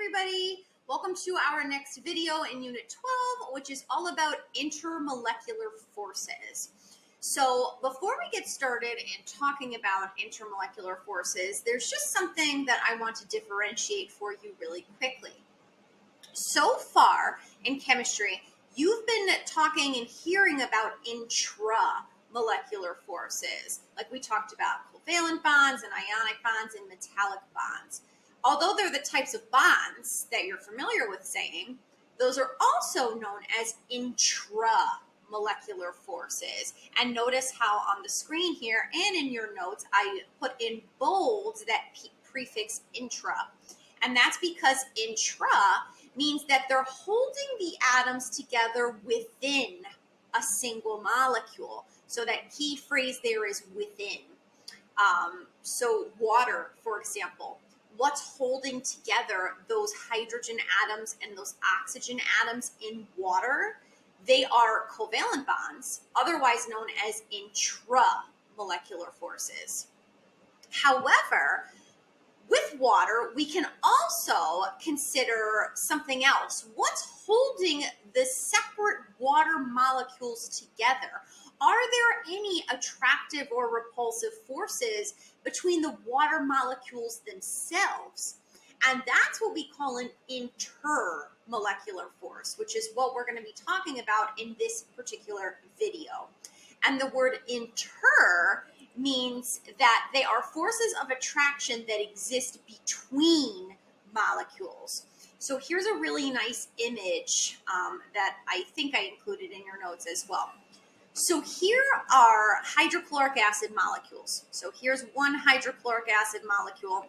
everybody. Welcome to our next video in Unit 12, which is all about intermolecular forces. So before we get started in talking about intermolecular forces, there's just something that I want to differentiate for you really quickly. So far in chemistry, you've been talking and hearing about intramolecular forces, like we talked about covalent bonds and ionic bonds and metallic bonds. Although they're the types of bonds that you're familiar with saying, those are also known as intramolecular forces. And notice how on the screen here and in your notes, I put in bold that prefix intra. And that's because intra means that they're holding the atoms together within a single molecule. So that key phrase there is within. So water, for example, what's holding together those hydrogen atoms and those oxygen atoms in water? They are covalent bonds, otherwise known as intramolecular forces. However, with water, we can also consider something else. What's holding the separate water molecules together? Are there any attractive or repulsive forces between the water molecules themselves? And that's what we call an intermolecular force, which is what we're going to be talking about in this particular video. And the word inter means that they are forces of attraction that exist between molecules. So here's a really nice image that I think I included in your notes as well. So here are hydrochloric acid molecules. So here's one hydrochloric acid molecule,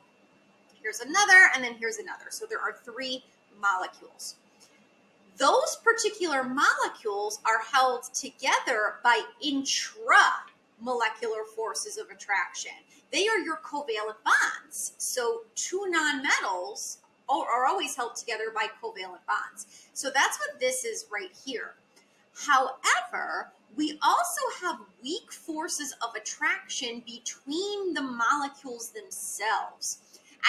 here's another, and then here's another. So there are three molecules. Those particular molecules are held together by intramolecular forces of attraction. They are your covalent bonds. So two nonmetals are always held together by covalent bonds. So that's what this is right here. However, we also have weak forces of attraction between the molecules themselves.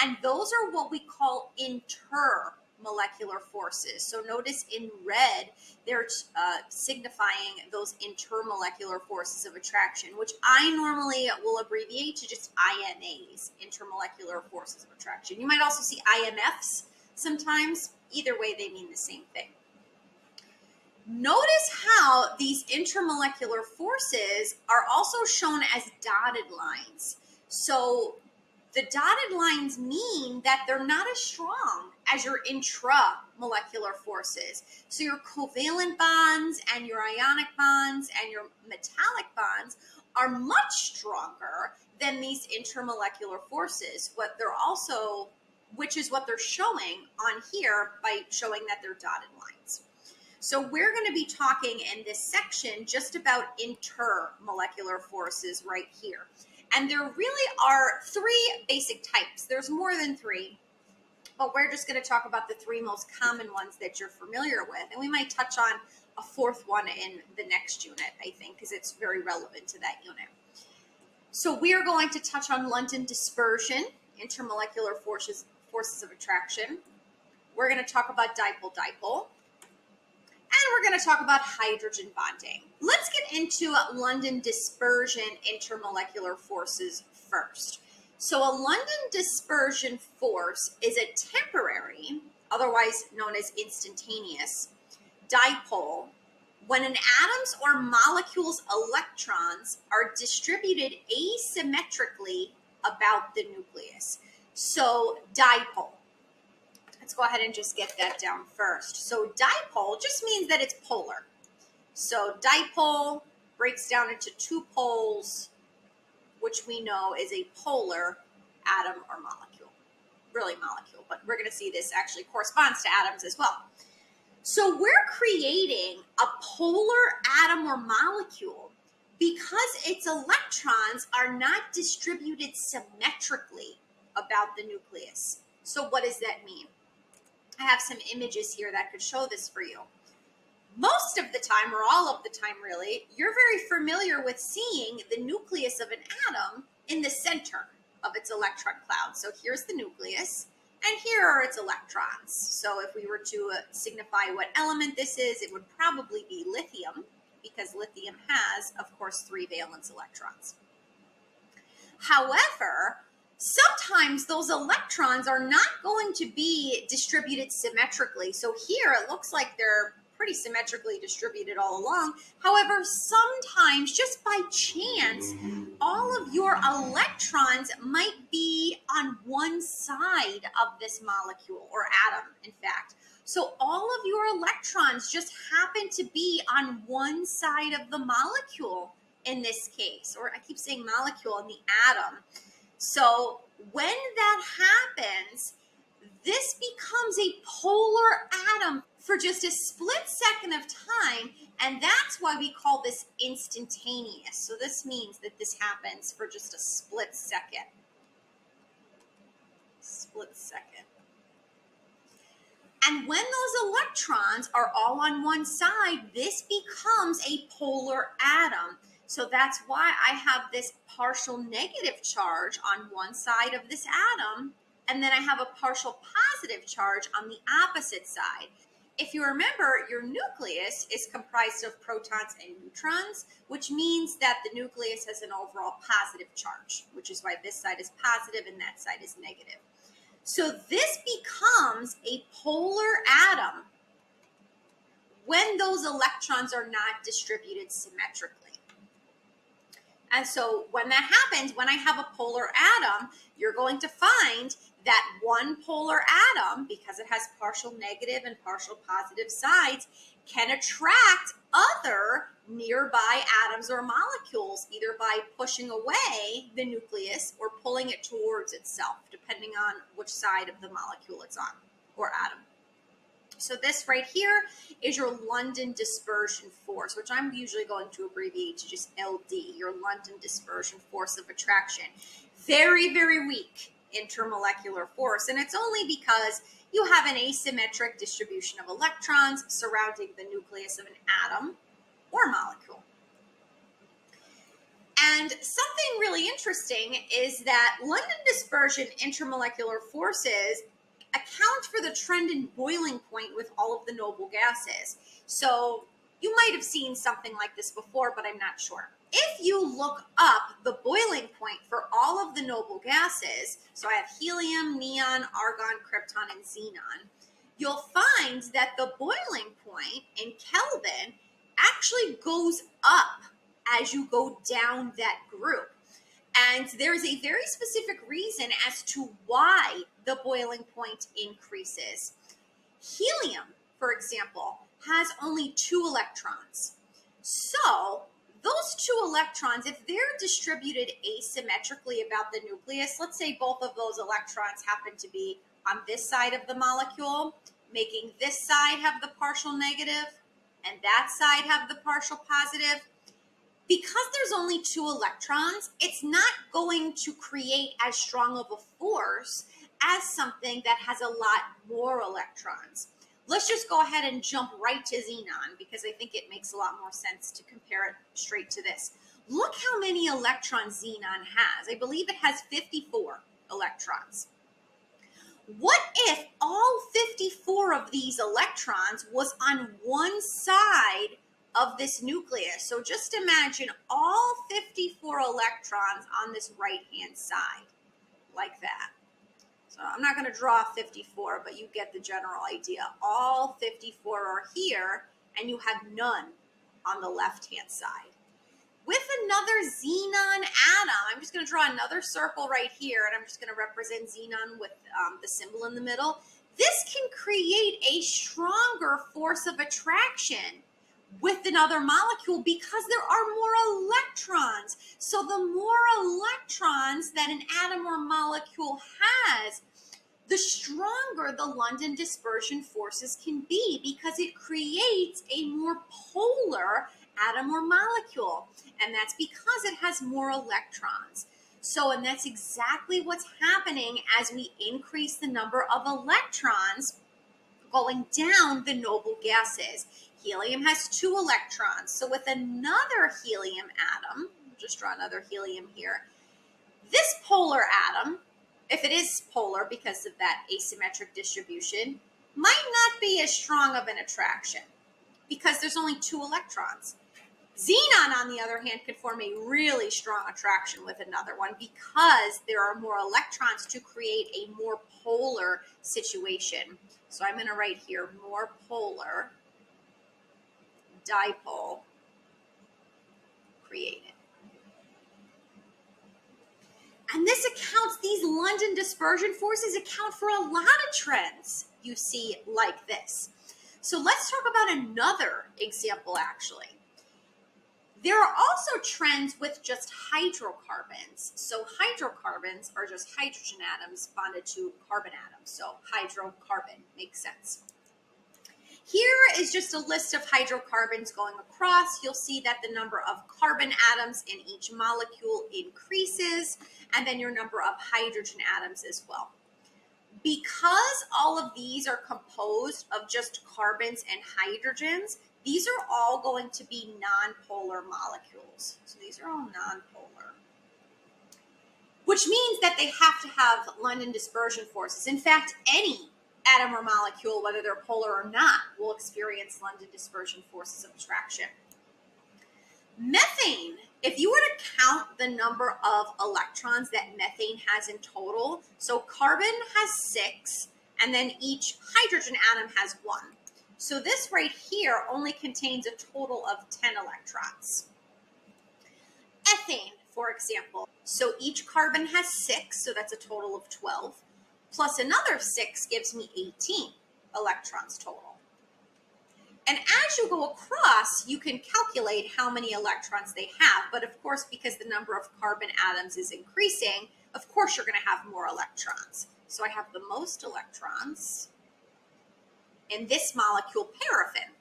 And those are what we call intermolecular forces. So notice in red, they're signifying those intermolecular forces of attraction, which I normally will abbreviate to just IMAs, intermolecular forces of attraction. You might also see IMFs sometimes. Either way, they mean the same thing. Notice how these intermolecular forces are also shown as dotted lines. So the dotted lines mean that they're not as strong as your intramolecular forces. So your covalent bonds and your ionic bonds and your metallic bonds are much stronger than these intermolecular forces, which is what they're showing on here by showing that they're dotted lines. So we're going to be talking in this section just about intermolecular forces right here. And there really are three basic types. There's more than three, but we're just going to talk about the three most common ones that you're familiar with. And we might touch on a fourth one in the next unit, I think, because it's very relevant to that unit. So we are going to touch on London dispersion, intermolecular forces of attraction. We're going to talk about dipole-dipole. And we're going to talk about hydrogen bonding. Let's get into London dispersion intermolecular forces first. So a London dispersion force is a temporary, otherwise known as instantaneous, dipole when an atom's or molecule's electrons are distributed asymmetrically about the nucleus. So dipole. Let's go ahead and just get that down first. So dipole just means that it's polar. So dipole breaks down into two poles, which we know is a polar atom or molecule. Really molecule, but we're going to see this actually corresponds to atoms as well. So we're creating a polar atom or molecule because its electrons are not distributed symmetrically about the nucleus. So what does that mean? I have some images here that could show this for you. Most of the time, or all of the time really, you're very familiar with seeing the nucleus of an atom in the center of its electron cloud. So here's the nucleus, And here are its electrons. So if we were to signify what element this is, it would probably be lithium, because lithium has, of course, 3 valence electrons. However, sometimes those electrons are not going to be distributed symmetrically. So here it looks like they're pretty symmetrically distributed all along. However, sometimes, just by chance, all of your electrons might be on one side of this molecule, or atom, in fact. So all of your electrons just happen to be on one side of the molecule in this case, or I keep saying molecule, in the atom. So when that happens, this becomes a polar atom for just a split second of time, and that's why we call this instantaneous. So this means that this happens for just a split second. Split second. And when those electrons are all on one side, this becomes a polar atom. So that's why I have this partial negative charge on one side of this atom, and then I have a partial positive charge on the opposite side. If you remember, your nucleus is comprised of protons and neutrons, which means that the nucleus has an overall positive charge, which is why this side is positive and that side is negative. So this becomes a polar atom when those electrons are not distributed symmetrically. And so when that happens, when I have a polar atom, you're going to find that one polar atom, because it has partial negative and partial positive sides, can attract other nearby atoms or molecules, either by pushing away the nucleus or pulling it towards itself, depending on which side of the molecule it's on, or atom. So this right here is your London dispersion force, which I'm usually going to abbreviate to just LD, your London dispersion force of attraction. Very, very weak intermolecular force, and it's only because you have an asymmetric distribution of electrons surrounding the nucleus of an atom or molecule. And something really interesting is that London dispersion intermolecular forces account for the trend in boiling point with all of the noble gases. So you might have seen something like this before, but I'm not sure. If you look up the boiling point for all of the noble gases, so I have helium, neon, argon, krypton, and xenon, you'll find that the boiling point in Kelvin actually goes up as you go down that group. And there's a very specific reason as to why the boiling point increases. Helium, for example, has only 2 electrons. So those 2 electrons, if they're distributed asymmetrically about the nucleus, let's say both of those electrons happen to be on this side of the molecule, making this side have the partial negative and that side have the partial positive, because there's only 2 electrons, it's not going to create as strong of a force as something that has a lot more electrons. Let's just go ahead and jump right to xenon, because I think it makes a lot more sense to compare it straight to this. Look how many electrons xenon has. I believe it has 54 electrons. What if all 54 of these electrons was on one side of this nucleus? So just imagine all 54 electrons on this right-hand side, like that. So I'm not going to draw 54, but you get the general idea. All 54 are here, and you have none on the left-hand side. With another xenon atom, I'm just going to draw another circle right here, and I'm just going to represent xenon with the symbol in the middle. This can create a stronger force of attraction with another molecule because there are more electrons. So the more electrons that an atom or molecule has, the stronger the London dispersion forces can be, because it creates a more polar atom or molecule. And that's because it has more electrons. So, and that's exactly what's happening as we increase the number of electrons going down the noble gases. Helium has 2 electrons. So with another helium atom, just draw another helium here, this polar atom if it is polar because of that asymmetric distribution, might not be as strong of an attraction because there's only 2 electrons. Xenon, on the other hand, could form a really strong attraction with another one because there are more electrons to create a more polar situation. So I'm going to write here more polar dipole created. And this accounts, these London dispersion forces account for a lot of trends you see like this. So let's talk about another example actually. There are also trends with just hydrocarbons. So hydrocarbons are just hydrogen atoms bonded to carbon atoms. So hydrocarbon makes sense. Here is just a list of hydrocarbons going across. You'll see that the number of carbon atoms in each molecule increases, and then your number of hydrogen atoms as well. Because all of these are composed of just carbons and hydrogens, these are all going to be nonpolar molecules. So these are all nonpolar, which means that they have to have London dispersion forces. In fact, any atom or molecule, whether they're polar or not, will experience London dispersion forces of attraction. Methane, if you were to count the number of electrons that methane has in total, so carbon has 6, and then each hydrogen atom has 1. So this right here only contains a total of 10 electrons. Ethane, for example, so each carbon has 6, so that's a total of 12, plus another 6 gives me 18 electrons total. And as you go across, you can calculate how many electrons they have, but of course, because the number of carbon atoms is increasing, of course you're going to have more electrons. So I have the most electrons in this molecule, paraffin,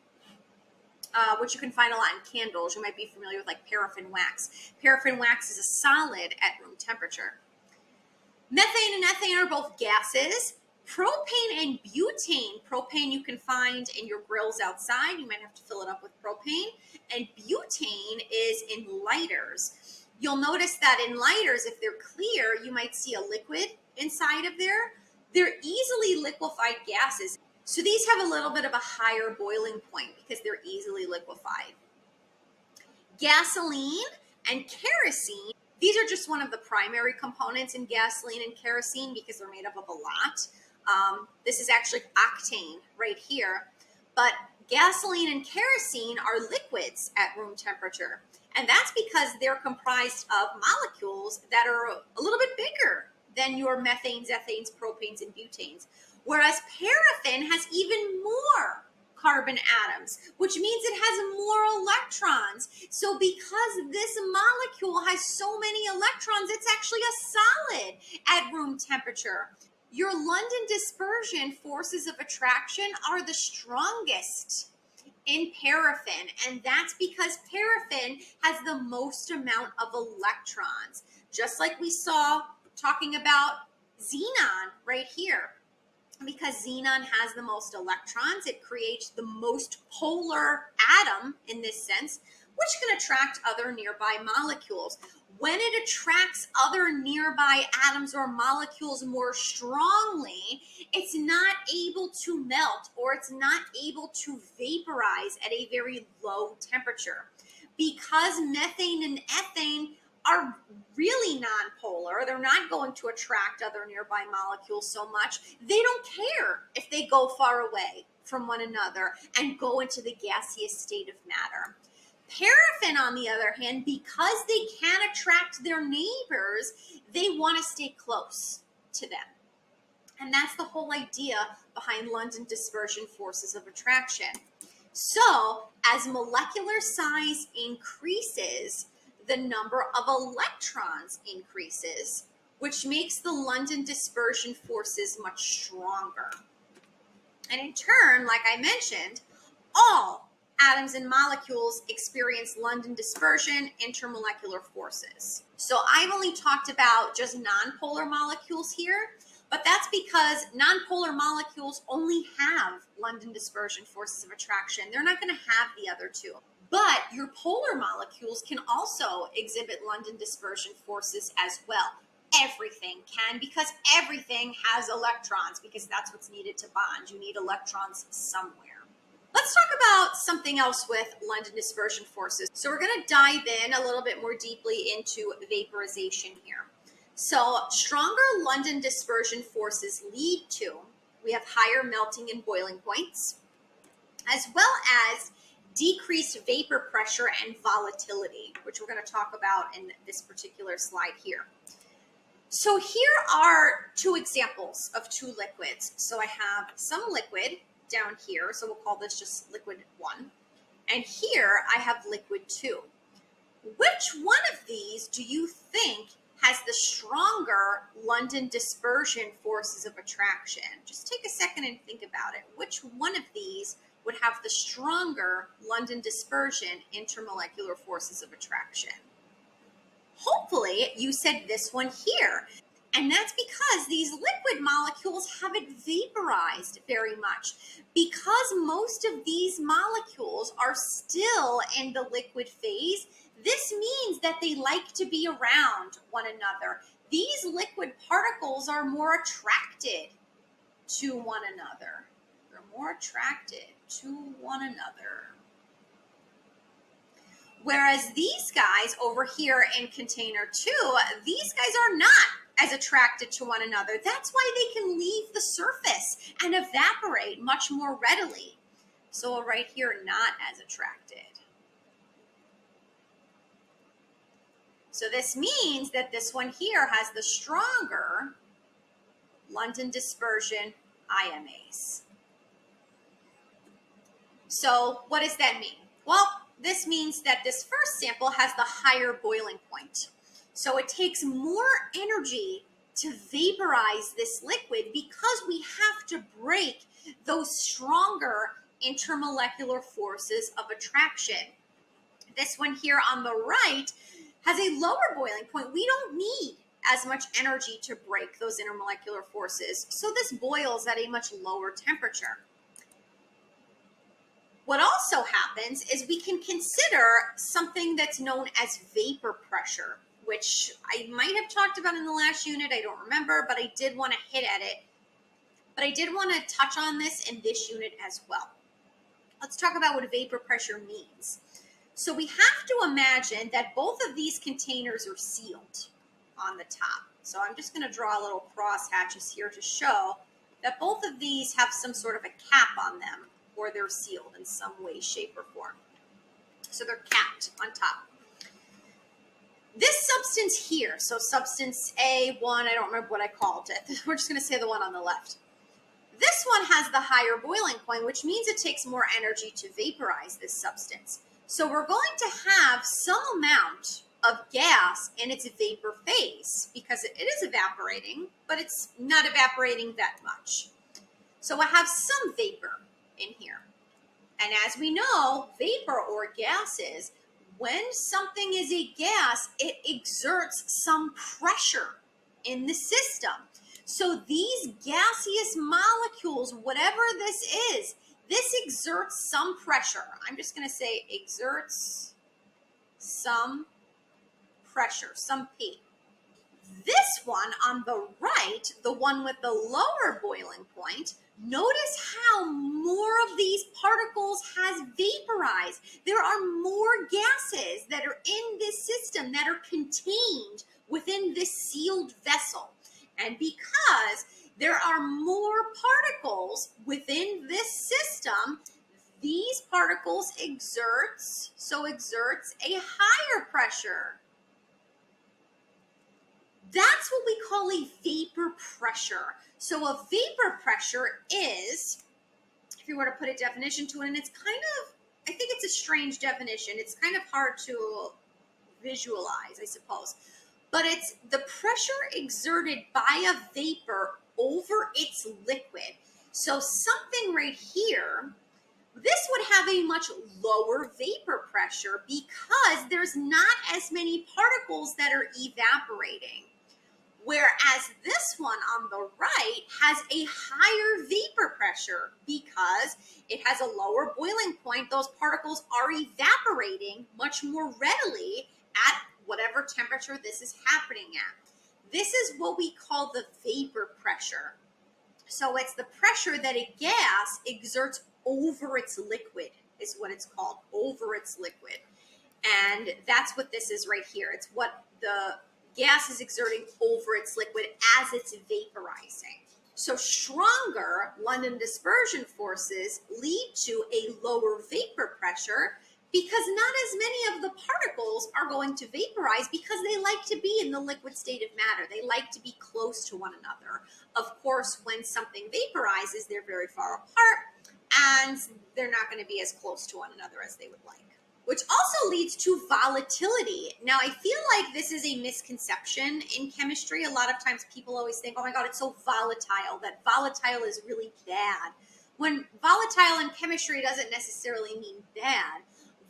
which you can find a lot in candles. You might be familiar with like paraffin wax. Paraffin wax is a solid at room temperature. Methane and ethane are both gases. Propane and butane. Propane you can find in your grills outside. You might have to fill it up with propane. And butane is in lighters. You'll notice that in lighters, if they're clear, you might see a liquid inside of there. They're easily liquefied gases. So these have a little bit of a higher boiling point because they're easily liquefied. Gasoline and kerosene, these are just one of the primary components in gasoline and kerosene because they're made up of a lot. This is actually octane right here, but gasoline and kerosene are liquids at room temperature. And that's because they're comprised of molecules that are a little bit bigger than your methanes, ethanes, propanes, and butanes. Whereas paraffin has even more carbon atoms, which means it has more electrons. So because this molecule has so many electrons, it's actually a solid at room temperature. Your London dispersion forces of attraction are the strongest in paraffin, and that's because paraffin has the most amount of electrons, just like we saw talking about xenon right here. Because xenon has the most electrons, it creates the most polar atom in this sense, which can attract other nearby molecules. When it attracts other nearby atoms or molecules more strongly, it's not able to melt or it's not able to vaporize at a very low temperature. Because methane and ethane are really nonpolar, they're not going to attract other nearby molecules so much. They don't care if they go far away from one another and go into the gaseous state of matter. Paraffin, on the other hand, because they can attract their neighbors, they want to stay close to them. And that's the whole idea behind London dispersion forces of attraction. So, as molecular size increases, the number of electrons increases, which makes the London dispersion forces much stronger. And in turn, like I mentioned, all atoms and molecules experience London dispersion intermolecular forces. So I've only talked about just nonpolar molecules here, but that's because nonpolar molecules only have London dispersion forces of attraction. They're not going to have the other two. But your polar molecules can also exhibit London dispersion forces as well. everything can, because everything has electrons, because that's what's needed to bond. You need electrons somewhere. Let's talk about something else with London dispersion forces. So we're going to dive in a little bit more deeply into vaporization here. So stronger London dispersion forces lead to, we have higher melting and boiling points, as well as decreased vapor pressure and volatility, which we're going to talk about in this particular slide here. So here are two examples of two liquids. So I have some liquid down here, so we'll call this just liquid 1. And here I have liquid 2. Which one of these do you think has the stronger London dispersion forces of attraction? Just take a second and think about it. Which one of these would have the stronger London dispersion intermolecular forces of attraction? Hopefully you said this one here. And that's because these liquid molecules haven't vaporized very much. Because most of these molecules are still in the liquid phase, this means that they like to be around one another. These liquid particles are more attracted to one another. They're more attracted to one another. Whereas these guys over here in container 2, these guys are not as attracted to one another. That's why they can leave the surface and evaporate much more readily. So right here, not as attracted. So this means that this one here has the stronger London dispersion IMAs. So what does that mean? Well, this means that this first sample has the higher boiling point. So it takes more energy to vaporize this liquid because we have to break those stronger intermolecular forces of attraction. This one here on the right has a lower boiling point. We don't need as much energy to break those intermolecular forces. So this boils at a much lower temperature. What also happens is we can consider something that's known as vapor pressure, which I might have talked about in the last unit. I don't remember, but I did want to hit at it. But I did want to touch on this in this unit as well. Let's talk about what vapor pressure means. So we have to imagine that both of these containers are sealed on the top. So I'm just going to draw little cross hatches here to show that both of these have some sort of a cap on them, or they're sealed in some way, shape, or form. So they're capped on top. This substance here, so substance A1, I don't remember what I called it. We're just going to say the one on the left. This one has the higher boiling point, which means it takes more energy to vaporize this substance. So we're going to have some amount of gas in its vapor phase because it is evaporating, but it's not evaporating that much. So I have some vapor in here. And as we know, vapor or gases, when something is a gas, it exerts some pressure in the system. So these gaseous molecules, whatever this exerts some pressure. I'm just going to say exerts some pressure, some P. This one on the right, the one with the lower boiling point, notice how more of these particles has vaporized. There are more gases that are in this system that are contained within this sealed vessel. And because there are more particles within this system, these particles exerts a higher pressure. That's what we call a vapor pressure. So a vapor pressure is, if you were to put a definition to it, and it's kind of, I think it's a strange definition. It's kind of hard to visualize, I suppose. But it's the pressure exerted by a vapor over its liquid. So something right here, this would have a much lower vapor pressure because there's not as many particles that are evaporating. Whereas this one on the right has a higher vapor pressure because it has a lower boiling point. Those particles are evaporating much more readily at whatever temperature this is happening at. This is what we call the vapor pressure. So it's the pressure that a gas exerts over its liquid, is what it's called, over its liquid. And that's what this is right here. It's what the gas is exerting over its liquid as it's vaporizing. So stronger London dispersion forces lead to a lower vapor pressure because not as many of the particles are going to vaporize because they like to be in the liquid state of matter. They like to be close to one another. Of course, when something vaporizes, they're very far apart and they're not going to be as close to one another as they would like. Which also leads to volatility. Now, I feel like this is a misconception in chemistry. A lot of times people always think, oh my God, it's so volatile, that volatile is really bad. When volatile in chemistry doesn't necessarily mean bad.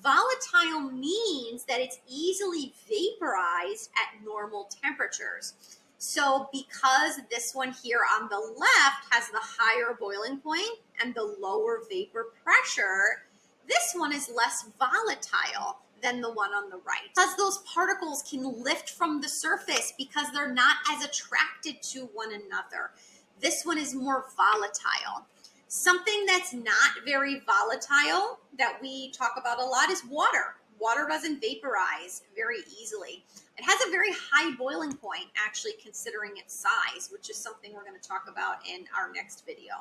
Volatile means that it's easily vaporized at normal temperatures. So because this one here on the left has the higher boiling point and the lower vapor pressure, this one is less volatile than the one on the right. Because those particles can lift from the surface because they're not as attracted to one another. This one is more volatile. Something that's not very volatile that we talk about a lot is water. Water doesn't vaporize very easily. It has a very high boiling point, actually, considering its size, which is something we're going to talk about in our next video.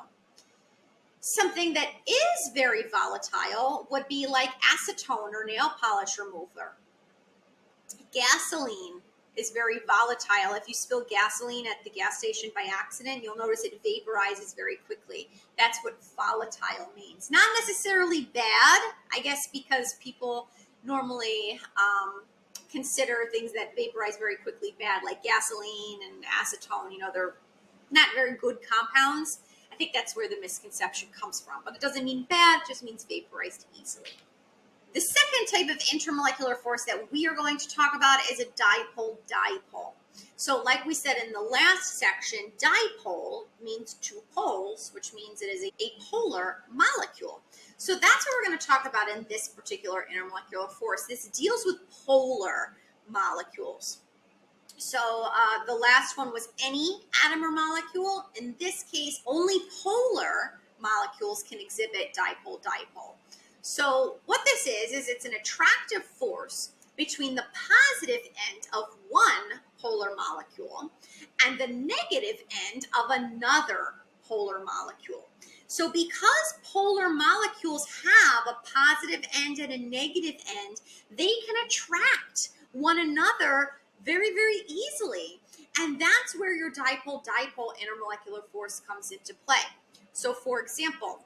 Something that is very volatile would be like acetone or nail polish remover. Gasoline is very volatile. If you spill gasoline at the gas station by accident, you'll notice it vaporizes very quickly. That's what volatile means. Not necessarily bad, I guess, because people normally consider things that vaporize very quickly bad, like gasoline and acetone. You know, they're not very good compounds. I think that's where the misconception comes from, but it doesn't mean bad, it just means vaporized easily. The second type of intermolecular force that we are going to talk about is a dipole-dipole. So like we said in the last section, dipole means two poles, which means it is a polar molecule. So that's what we're going to talk about in this particular intermolecular force. This deals with polar molecules. So the last one was any atom or molecule. In this case, only polar molecules can exhibit dipole-dipole. So what this is it's an attractive force between the positive end of one polar molecule and the negative end of another polar molecule. So because polar molecules have a positive end and a negative end, they can attract one another very, very easily. And that's where your dipole-dipole intermolecular force comes into play. So for example,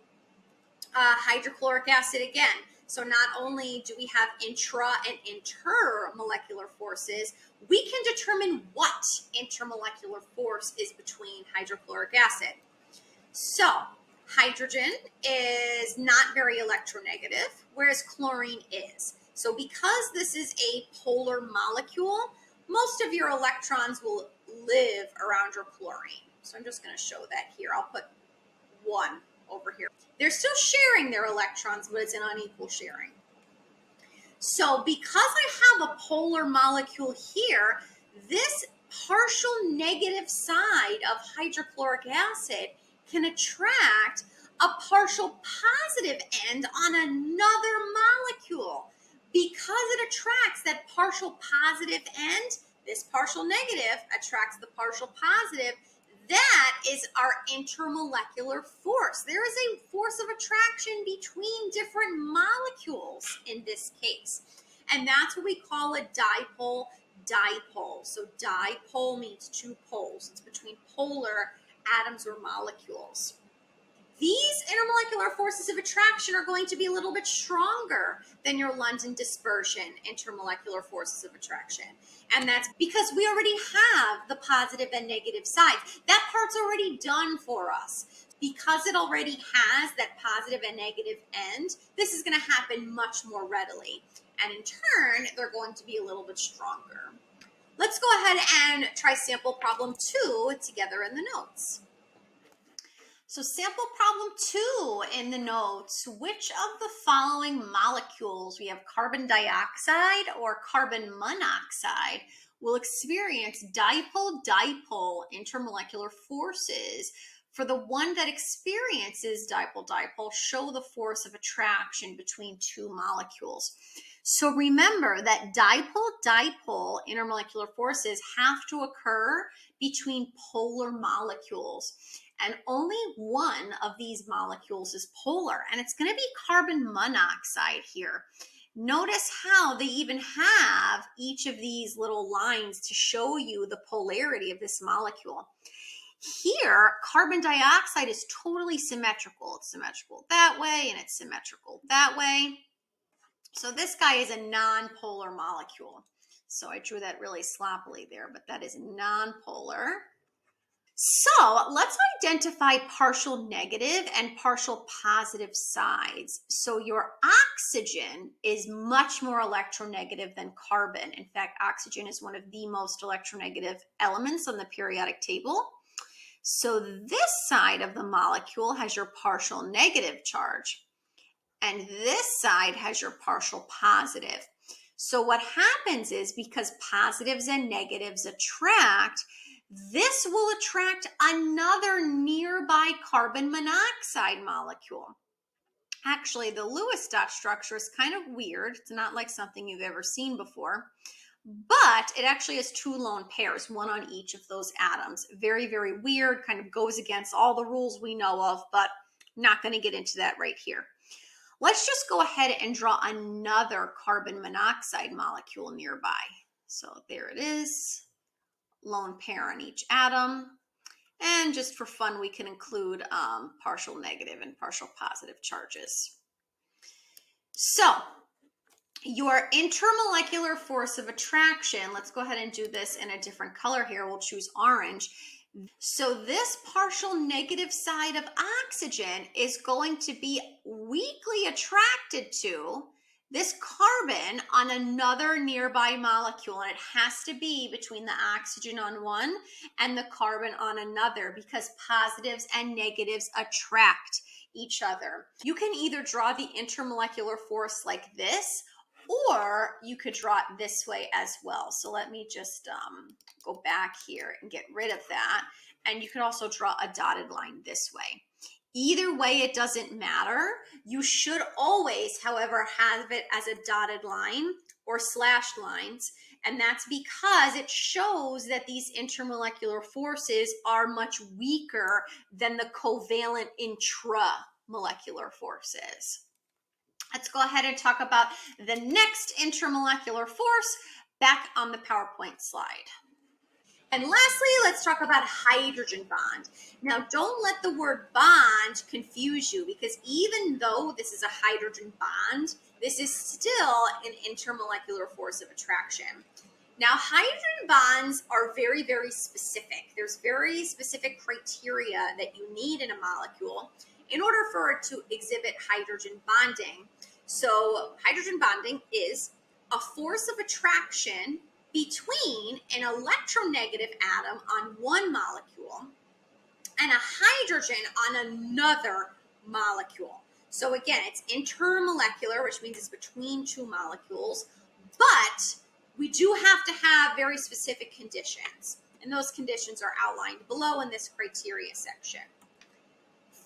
hydrochloric acid again. So not only do we have intra and intermolecular forces, we can determine what intermolecular force is between hydrochloric acid. So hydrogen is not very electronegative, whereas chlorine is. So because this is a polar molecule, most of your electrons will live around your chlorine. So I'm just going to show that here. I'll put one over here. They're still sharing their electrons, but it's an unequal sharing. So because I have a polar molecule here, this partial negative side of hydrochloric acid can attract a partial positive end on another molecule. Because it attracts that partial positive end, this partial negative attracts the partial positive. That is our intermolecular force. There is a force of attraction between different molecules in this case. And that's what we call a dipole-dipole. So dipole means two poles. It's between polar atoms or molecules. These intermolecular forces of attraction are going to be a little bit stronger than your London dispersion intermolecular forces of attraction. And that's because we already have the positive and negative sides. That part's already done for us. Because it already has that positive and negative end, this is going to happen much more readily. And in turn, they're going to be a little bit stronger. Let's go ahead and try sample problem 2 together in the notes. So sample problem 2 in the notes, which of the following molecules, we have carbon dioxide or carbon monoxide, will experience dipole-dipole intermolecular forces. For the one that experiences dipole-dipole, show the force of attraction between two molecules. So remember that dipole-dipole intermolecular forces have to occur between polar molecules. And only one of these molecules is polar, and it's going to be carbon monoxide here. Notice how they even have each of these little lines to show you the polarity of this molecule. Here, carbon dioxide is totally symmetrical. It's symmetrical that way, and it's symmetrical that way. So this guy is a non-polar molecule. So I drew that really sloppily there, but that is non-polar. So let's identify partial negative and partial positive sides. So your oxygen is much more electronegative than carbon. In fact, oxygen is one of the most electronegative elements on the periodic table. So this side of the molecule has your partial negative charge, and this side has your partial positive. So what happens is, because positives and negatives attract, this will attract another nearby carbon monoxide molecule. Actually, the Lewis dot structure is kind of weird. It's not like something you've ever seen before, but it actually has two lone pairs, one on each of those atoms. Very, very weird, kind of goes against all the rules we know of, but not going to get into that right here. Let's just go ahead and draw another carbon monoxide molecule nearby. So there it is, lone pair on each atom. And just for fun, we can include partial negative and partial positive charges. So your intermolecular force of attraction, let's go ahead and do this in a different color here. We'll choose orange. So this partial negative side of oxygen is going to be weakly attracted to this carbon on another nearby molecule, and it has to be between the oxygen on one and the carbon on another, because positives and negatives attract each other. You can either draw the intermolecular force like this, or you could draw it this way as well. So let me just go back here and get rid of that. And you could also draw a dotted line this way. Either way, it doesn't matter. You should always, however, have it as a dotted line or slashed lines. And that's because it shows that these intermolecular forces are much weaker than the covalent intramolecular forces. Let's go ahead and talk about the next intermolecular force back on the PowerPoint slide. And lastly, let's talk about hydrogen bond. Now, don't let the word bond confuse you, because even though this is a hydrogen bond, this is still an intermolecular force of attraction. Now, hydrogen bonds are very, very specific. There's very specific criteria that you need in a molecule in order for it to exhibit hydrogen bonding. So hydrogen bonding is a force of attraction between an electronegative atom on one molecule and a hydrogen on another molecule. So again, it's intermolecular, which means it's between two molecules, but we do have to have very specific conditions, and those conditions are outlined below in this criteria section.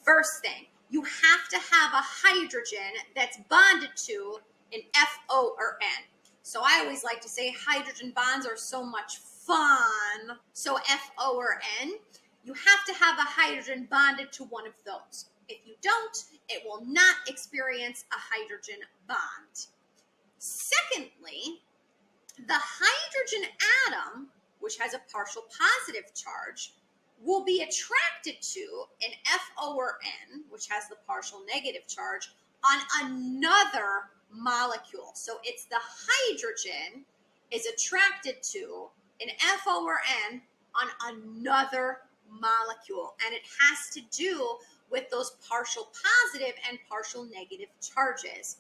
First thing, you have to have a hydrogen that's bonded to an FO or N. So I always like to say hydrogen bonds are so much fun. So FO or N, you have to have a hydrogen bonded to one of those. If you don't, it will not experience a hydrogen bond. Secondly, the hydrogen atom, which has a partial positive charge, will be attracted to an FO or N, which has the partial negative charge, on another molecule. So it's the hydrogen is attracted to an FO or N on another molecule, and it has to do with those partial positive and partial negative charges.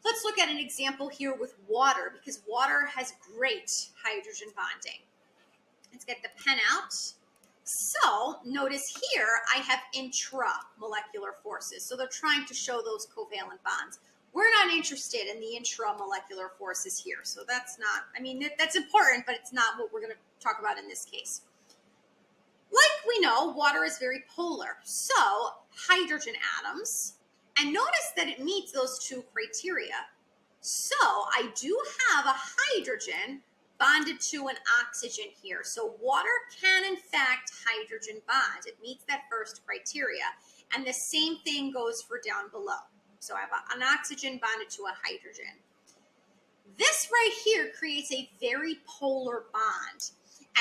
Let's look at an example here with water, because water has great hydrogen bonding. Let's get the pen out. So notice here I have intramolecular forces. So they're trying to show those covalent bonds. We're not interested in the intramolecular forces here. So that's not, I mean, that's important, but it's not what we're going to talk about in this case. Like we know, water is very polar. So hydrogen atoms, and notice that it meets those two criteria. So I do have a hydrogen bonded to an oxygen here. So water can in fact hydrogen bond. It meets that first criteria. And the same thing goes for down below. So I have an oxygen bonded to a hydrogen. This right here creates a very polar bond.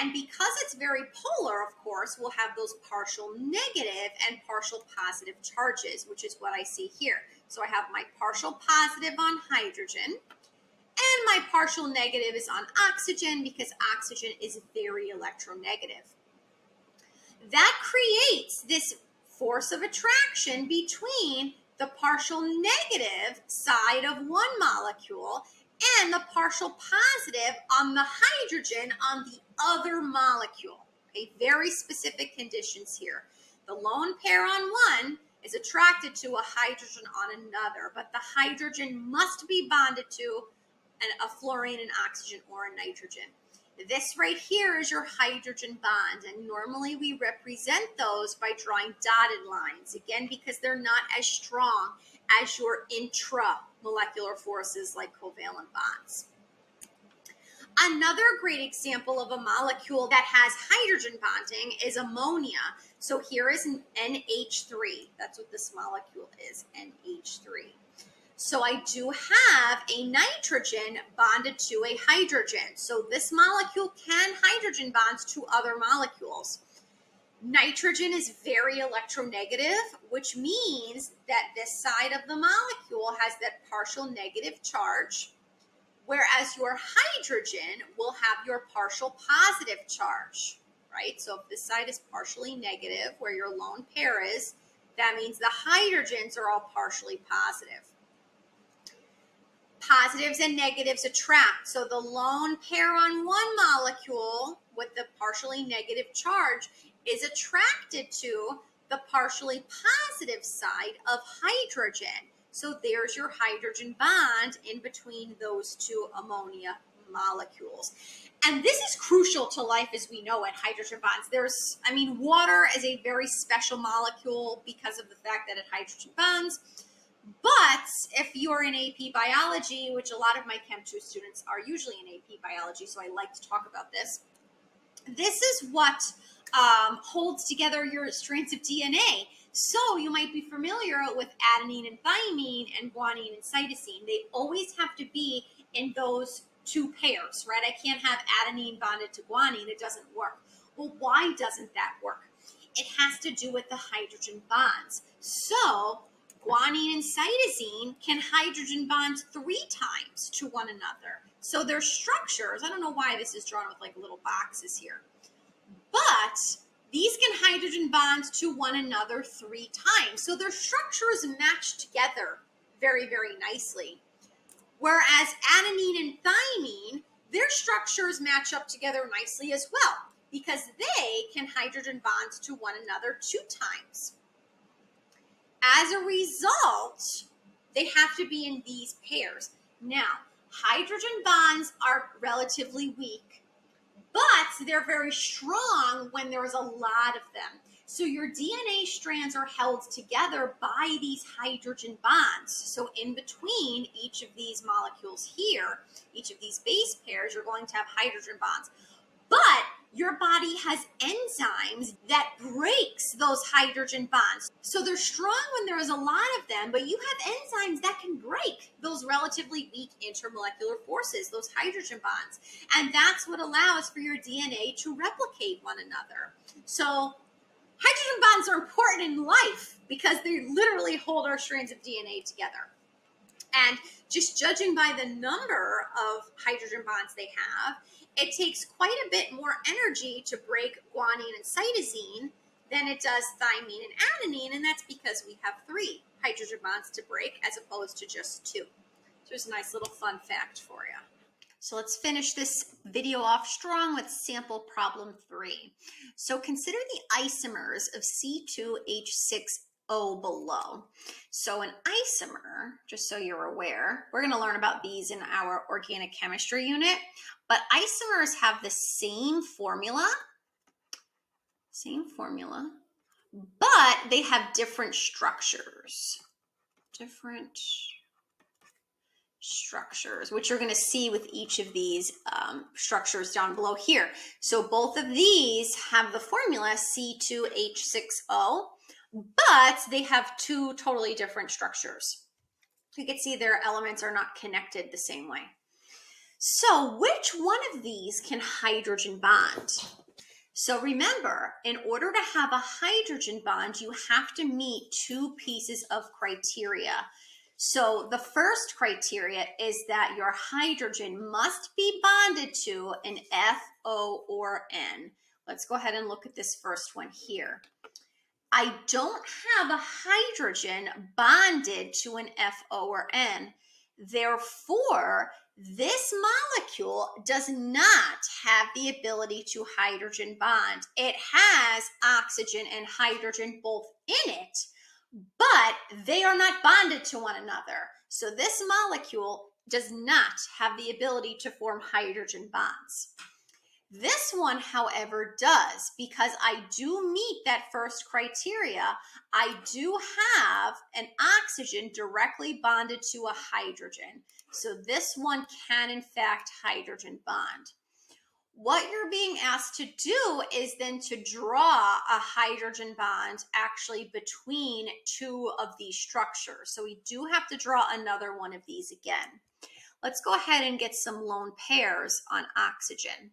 And because it's very polar, of course, we'll have those partial negative and partial positive charges, which is what I see here. So I have my partial positive on hydrogen, and my partial negative is on oxygen because oxygen is very electronegative. That creates this force of attraction between the partial negative side of one molecule and the partial positive on the hydrogen on the other molecule. Okay, very specific conditions here. The lone pair on one is attracted to a hydrogen on another, but the hydrogen must be bonded to a fluorine, an oxygen, or a nitrogen. This right here is your hydrogen bond, and normally we represent those by drawing dotted lines, again, because they're not as strong as your intramolecular forces like covalent bonds. Another great example of a molecule that has hydrogen bonding is ammonia. So here is NH3. That's what this molecule is, NH3. So I do have a nitrogen bonded to a hydrogen. So this molecule can hydrogen bond to other molecules. Nitrogen is very electronegative, which means that this side of the molecule has that partial negative charge, whereas your hydrogen will have your partial positive charge, right? So if this side is partially negative, where your lone pair is, that means the hydrogens are all partially positive. Positives and negatives attract. So the lone pair on one molecule with the partially negative charge is attracted to the partially positive side of hydrogen. So there's your hydrogen bond in between those two ammonia molecules. And this is crucial to life as we know it, hydrogen bonds. Water is a very special molecule because of the fact that it hydrogen bonds. But if you're in AP biology, which a lot of my Chem 2 students are usually in AP biology, so I like to talk about this, this is what holds together your strands of DNA. So you might be familiar with adenine and thymine and guanine and cytosine. They always have to be in those two pairs, right? I can't have adenine bonded to guanine. It doesn't work. Well, why doesn't that work? It has to do with the hydrogen bonds. So guanine and cytosine can hydrogen bond 3 times to one another. So their structures, I don't know why this is drawn with like little boxes here, but these can hydrogen bond to one another 3 times. So their structures match together very, very nicely. Whereas adenine and thymine, their structures match up together nicely as well because they can hydrogen bond to one another 2 times. As a result, they have to be in these pairs. Now, hydrogen bonds are relatively weak, but they're very strong when there's a lot of them. So your DNA strands are held together by these hydrogen bonds. So in between each of these molecules here, each of these base pairs, you're going to have hydrogen bonds. But your body has enzymes that breaks those hydrogen bonds. So they're strong when there is a lot of them, but you have enzymes that can break those relatively weak intermolecular forces, those hydrogen bonds. And that's what allows for your DNA to replicate one another. So hydrogen bonds are important in life because they literally hold our strands of DNA together. And just judging by the number of hydrogen bonds they have, it takes quite a bit more energy to break guanine and cytosine than it does thymine and adenine, and that's because we have 3 hydrogen bonds to break as opposed to just 2. So there's a nice little fun fact for you. So let's finish this video off strong with sample problem 3. So consider the isomers of C2H6 O below. So an isomer, just so you're aware, we're going to learn about these in our organic chemistry unit, but isomers have the same formula, but they have different structures. Which you're going to see with each of these structures down below here. So both of these have the formula C2H6O, but they have two totally different structures. You can see their elements are not connected the same way. So which one of these can hydrogen bond? So remember, in order to have a hydrogen bond, you have to meet two pieces of criteria. So the first criteria is that your hydrogen must be bonded to an F, O, or N. Let's go ahead and look at this first one here. I don't have a hydrogen bonded to an F, O, or N. Therefore, this molecule does not have the ability to hydrogen bond. It has oxygen and hydrogen both in it, but they are not bonded to one another. So this molecule does not have the ability to form hydrogen bonds. This one, however, does, because I do meet that first criteria. I do have an oxygen directly bonded to a hydrogen. So this one can, in fact, hydrogen bond. What you're being asked to do is then to draw a hydrogen bond actually between two of these structures. So we do have to draw another one of these again. Let's go ahead and get some lone pairs on oxygen.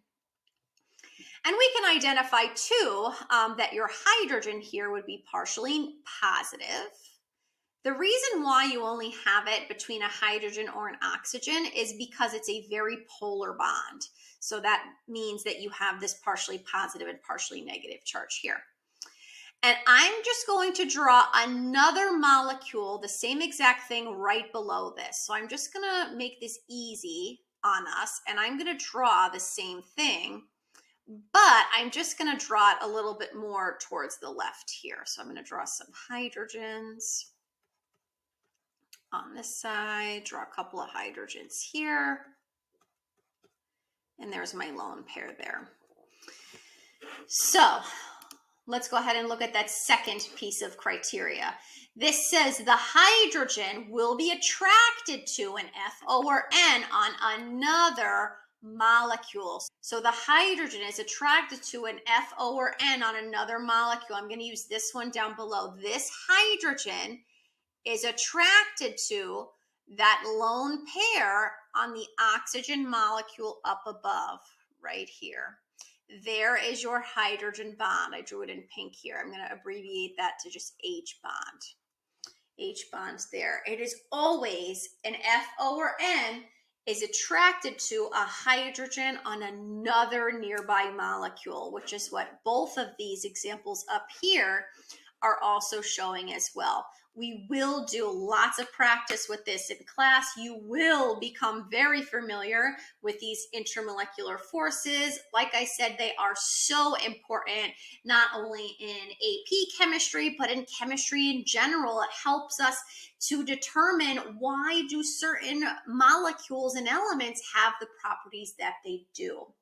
And we can identify too that your hydrogen here would be partially positive. The reason why you only have it between a hydrogen or an oxygen is because it's a very polar bond. So that means that you have this partially positive and partially negative charge here. And I'm just going to draw another molecule, the same exact thing right below this. So I'm just going to make this easy on us, and I'm going to draw the same thing, but I'm just going to draw it a little bit more towards the left here. So I'm going to draw some hydrogens on this side, draw a couple of hydrogens here, and there's my lone pair there. So let's go ahead and look at that second piece of criteria. This says the hydrogen will be attracted to an F, O, or N on another molecule. So the hydrogen is attracted to an F, O, or N on another molecule. I'm going to use this one down below. This hydrogen is attracted to that lone pair on the oxygen molecule up above, right here. There is your hydrogen bond. I drew it in pink here. I'm going to abbreviate that to just H bond. H bond's there. It is always an F, O, or N is attracted to a hydrogen on another nearby molecule, which is what both of these examples up here are also showing as well. We will do lots of practice with this in class. You will become very familiar with these intermolecular forces. Like I said, they are so important, not only in AP chemistry, but in chemistry in general. It helps us to determine why do certain molecules and elements have the properties that they do.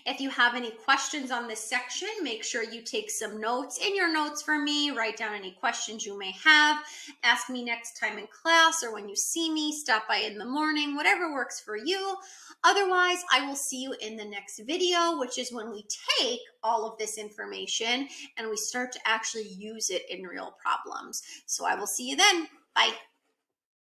If you have any questions on this section, make sure you take some notes in your notes for me. Write down any questions you may have. Ask me next time in class, or when you see me, stop by in the morning, whatever works for you. Otherwise, I will see you in the next video, which is when we take all of this information and we start to actually use it in real problems. So I will see you then. Bye.